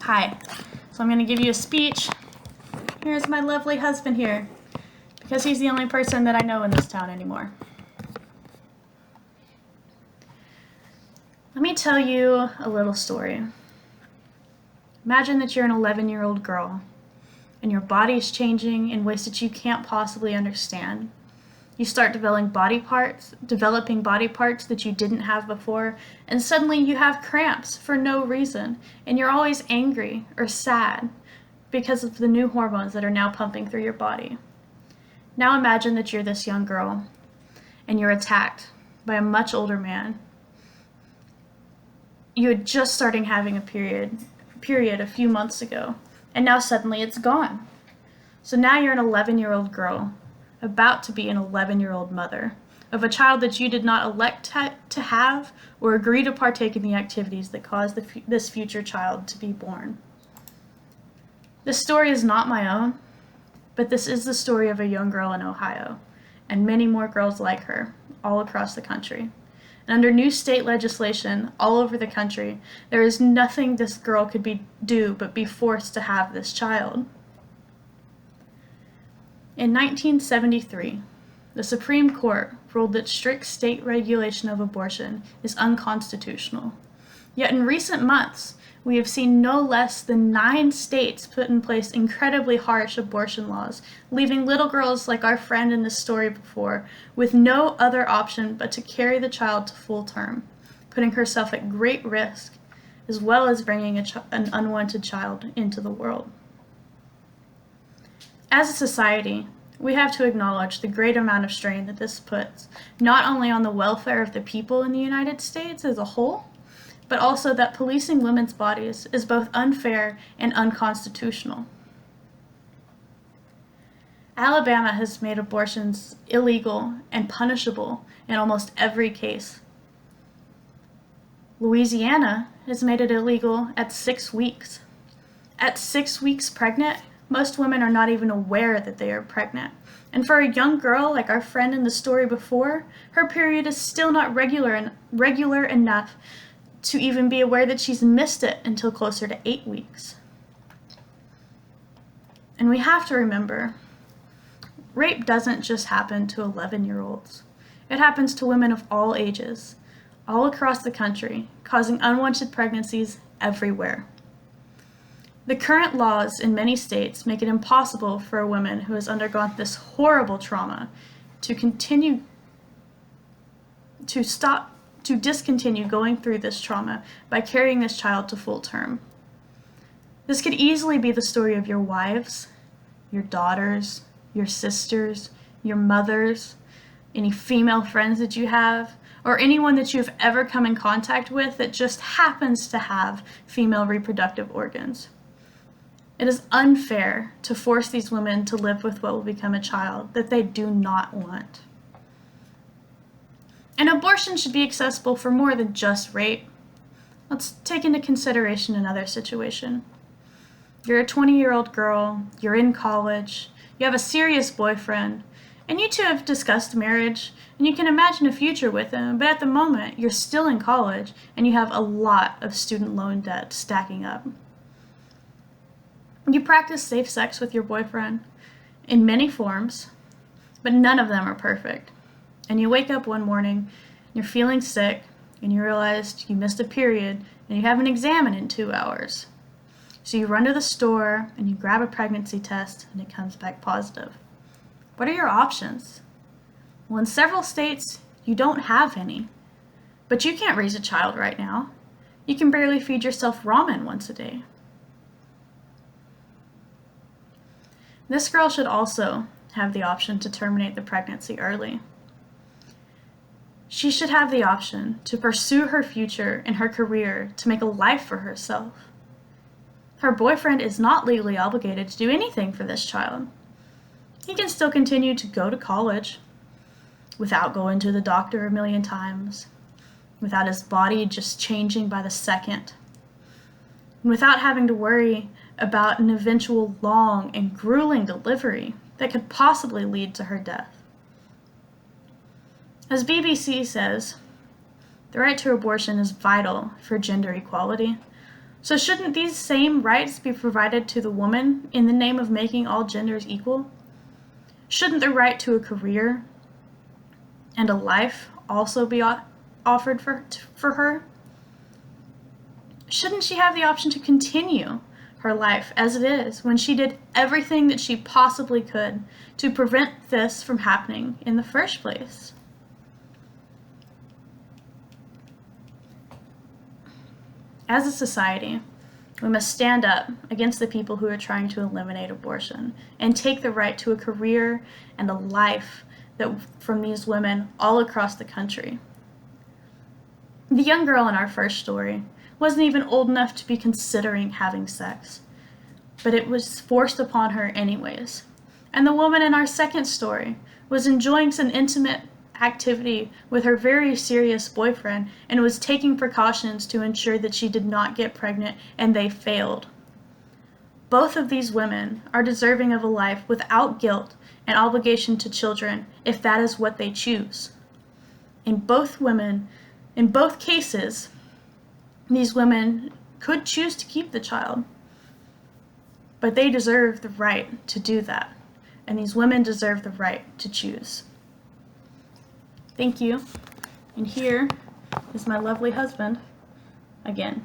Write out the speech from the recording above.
Hi. So I'm going to give you a speech. Here's my lovely husband here, because he's the only person that I know in this town anymore. Let me tell you a little story. Imagine that you're an 11-year-old girl, and your body's changing in ways that you can't possibly understand. You start developing body parts that you didn't have before, and suddenly you have cramps for no reason, and you're always angry or sad because of the new hormones that are now pumping through your body. Now imagine that you're this young girl, and you're attacked by a much older man. You had just started having a period a few months ago, and now suddenly it's gone. So now you're an 11-year-old girl, about to be an 11-year-old mother of a child that you did not elect to have or agree to partake in the activities that caused this future child to be born. This story is not my own, but this is the story of a young girl in Ohio, and many more girls like her all across the country. And under new state legislation all over the country, there is nothing this girl could do but be forced to have this child. In 1973, the Supreme Court ruled that strict state regulation of abortion is unconstitutional. Yet in recent months, we have seen no less than 9 states put in place incredibly harsh abortion laws, leaving little girls like our friend in this story before with no other option but to carry the child to full term, putting herself at great risk, as well as bringing an unwanted child into the world. As a society, we have to acknowledge the great amount of strain that this puts, not only on the welfare of the people in the United States as a whole, but also that policing women's bodies is both unfair and unconstitutional. Alabama has made abortions illegal and punishable in almost every case. Louisiana has made it illegal at 6 weeks. At 6 weeks pregnant, most women are not even aware that they are pregnant. And for a young girl like our friend in the story before, her period is still not regular enough to even be aware that she's missed it until closer to 8 weeks. And we have to remember, rape doesn't just happen to 11-year-olds. It happens to women of all ages, all across the country, causing unwanted pregnancies everywhere. The current laws in many states make it impossible for a woman who has undergone this horrible trauma to discontinue going through this trauma by carrying this child to full term. This could easily be the story of your wives, your daughters, your sisters, your mothers, any female friends that you have, or anyone that you've ever come in contact with that just happens to have female reproductive organs. It is unfair to force these women to live with what will become a child that they do not want. And abortion should be accessible for more than just rape. Let's take into consideration another situation. You're a 20-year-old girl, you're in college, you have a serious boyfriend, and you two have discussed marriage, and you can imagine a future with him, but at the moment, you're still in college, and you have a lot of student loan debt stacking up. You practice safe sex with your boyfriend in many forms, but none of them are perfect. And you wake up one morning, you're feeling sick, and you realize you missed a period, and you have an exam in 2 hours. So you run to the store, and you grab a pregnancy test, and it comes back positive. What are your options? Well, in several states, you don't have any. But you can't raise a child right now. You can barely feed yourself ramen once a day. This girl should also have the option to terminate the pregnancy early. She should have the option to pursue her future and her career to make a life for herself. Her boyfriend is not legally obligated to do anything for this child. He can still continue to go to college without going to the doctor a million times, without his body just changing by the second, and without having to worry about an eventual long and grueling delivery that could possibly lead to her death. As BBC says, the right to abortion is vital for gender equality, So shouldn't these same rights be provided to the woman in the name of making all genders equal? Shouldn't the right to a career and a life also be offered for her? Shouldn't she have the option to continue her life as it is when she did everything that she possibly could to prevent this from happening in the first place? As a society, we must stand up against the people who are trying to eliminate abortion and take the right to a career and a life from these women all across the country. The young girl in our first story wasn't even old enough to be considering having sex, but it was forced upon her anyways. And the woman in our second story was enjoying some intimate activity with her very serious boyfriend and was taking precautions to ensure that she did not get pregnant, and they failed. Both of these women are deserving of a life without guilt and obligation to children if that is what they choose. In both cases, these women could choose to keep the child, but they deserve the right to do that, and these women deserve the right to choose. Thank you. And here is my lovely husband again.